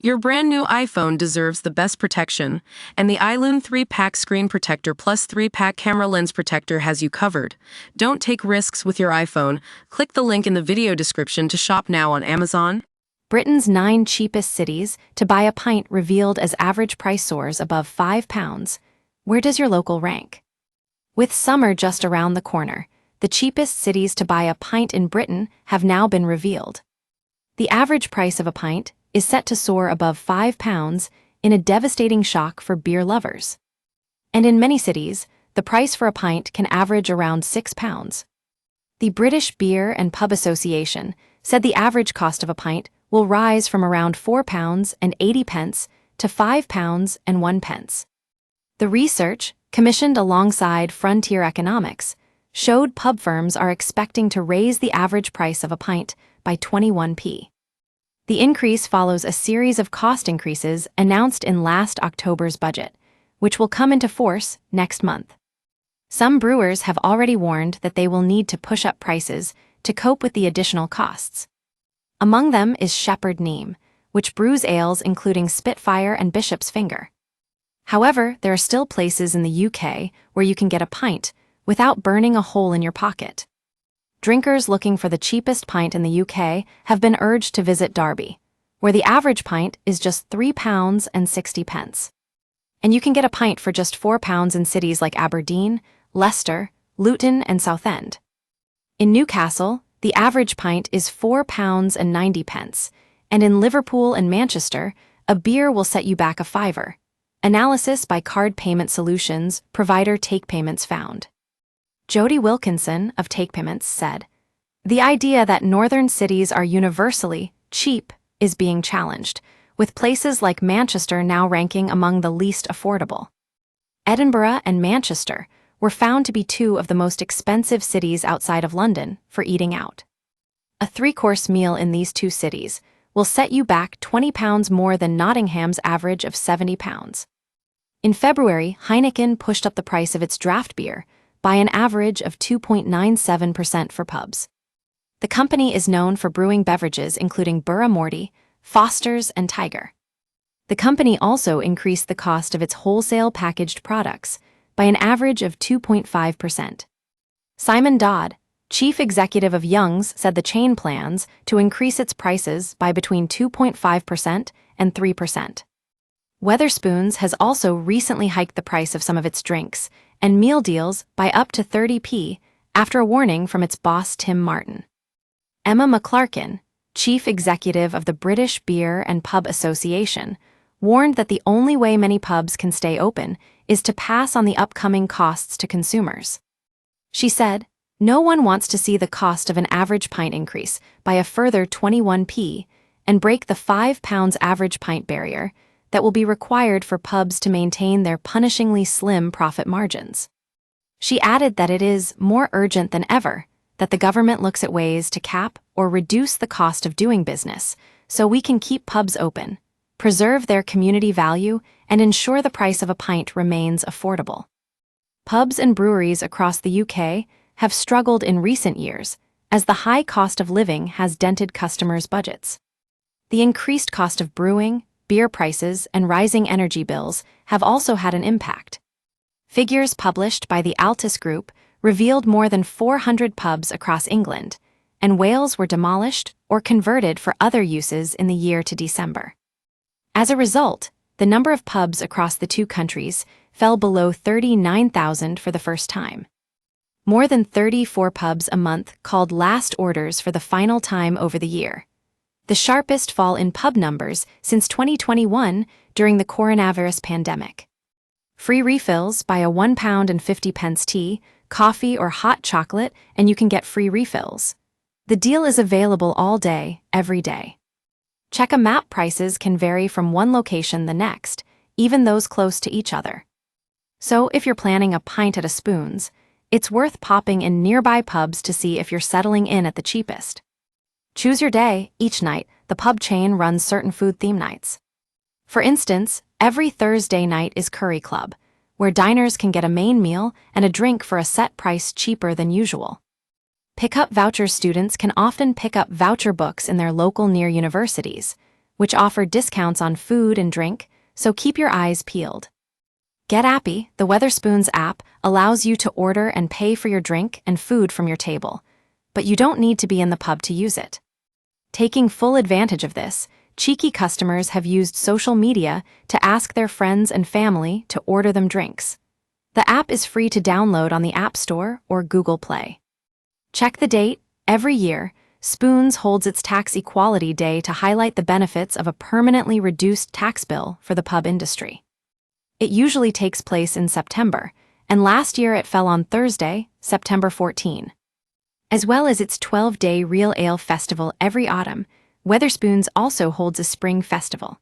Your brand new iPhone deserves the best protection, and the iLune 3-pack screen protector plus 3-pack camera lens protector has you covered. Don't take risks with your iPhone. Click the link in the video description to shop now on Amazon. Britain's 9 cheapest cities to buy a pint revealed as average price soars above £5. Where does your local rank? With summer just around the corner, the cheapest cities to buy a pint in Britain have now been revealed. The average price of a pint is set to soar above £5 in a devastating shock for beer lovers. And in many cities, the price for a pint can average around £6. The British Beer and Pub Association said the average cost of a pint will rise from around £4.80 to £5.01. The research, commissioned alongside Frontier Economics, showed pub firms are expecting to raise the average price of a pint by 21p. The increase follows a series of cost increases announced in last October's budget, which will come into force next month. Some brewers have already warned that they will need to push up prices to cope with the additional costs. Among them is Shepherd Neame, which brews ales including Spitfire and Bishop's Finger. However, there are still places in the UK where you can get a pint without burning a hole in your pocket. Drinkers looking for the cheapest pint in the UK have been urged to visit Derby, where the average pint is just £3.60. And you can get a pint for just £4 in cities like Aberdeen, Leicester, Luton, and Southend. In Newcastle, the average pint is £4.90, and in Liverpool and Manchester, a beer will set you back a fiver. Analysis by card payment solutions provider Take Payments found. Jody Wilkinson of Take Payments said, "The idea that northern cities are universally cheap is being challenged, with places like Manchester now ranking among the least affordable. Edinburgh and Manchester were found to be two of the most expensive cities outside of London for eating out. A 3-course meal in these two cities will set you back £20 more than Nottingham's average of £70. In February, Heineken pushed up the price of its draft beer by an average of 2.97% for pubs. The company is known for brewing beverages including Burra Morty, Foster's, and Tiger. The company also increased the cost of its wholesale packaged products by an average of 2.5%. Simon Dodd, chief executive of Young's, said the chain plans to increase its prices by between 2.5% and 3%. Wetherspoons has also recently hiked the price of some of its drinks and meal deals by up to 30p after a warning from its boss Tim Martin. Emma McClarkin, chief executive of the British Beer and Pub Association, warned that the only way many pubs can stay open is to pass on the upcoming costs to consumers. She said, "No one wants to see the cost of an average pint increase by a further 21p and break the £5 average pint barrier that will be required for pubs to maintain their punishingly slim profit margins." She added that it is more urgent than ever that the government looks at ways to cap or reduce the cost of doing business so we can keep pubs open, preserve their community value, and ensure the price of a pint remains affordable. Pubs and breweries across the UK have struggled in recent years as the high cost of living has dented customers' budgets. The increased cost of brewing, beer prices, and rising energy bills have also had an impact. Figures published by the Altus Group revealed more than 400 pubs across England and Wales were demolished or converted for other uses in the year to December. As a result, the number of pubs across the two countries fell below 39,000 for the first time. More than 34 pubs a month called last orders for the final time over the year, the sharpest fall in pub numbers since 2021 during the coronavirus pandemic. Free refills: buy a £1.50 tea, coffee, or hot chocolate, and you can get free refills. The deal is available all day, every day. Check a map: prices can vary from one location to the next, even those close to each other. So if you're planning a pint at a Spoons, it's worth popping in nearby pubs to see if you're settling in at the cheapest. Choose your day. Each night, the pub chain runs certain food theme nights. For instance, every Thursday night is Curry Club, where diners can get a main meal and a drink for a set price cheaper than usual. Pickup voucher students can often pick up voucher books in their local near universities, which offer discounts on food and drink, so keep your eyes peeled. Get Appy, the Weatherspoons app, allows you to order and pay for your drink and food from your table, but you don't need to be in the pub to use it. Taking full advantage of this, cheeky customers have used social media to ask their friends and family to order them drinks. The app is free to download on the App Store or Google Play. Check the date. Every year, Spoons holds its Tax Equality Day to highlight the benefits of a permanently reduced tax bill for the pub industry. It usually takes place in September, and last year it fell on Thursday, September 14. As well as its 12-day Real Ale Festival every autumn, Weatherspoons also holds a spring festival.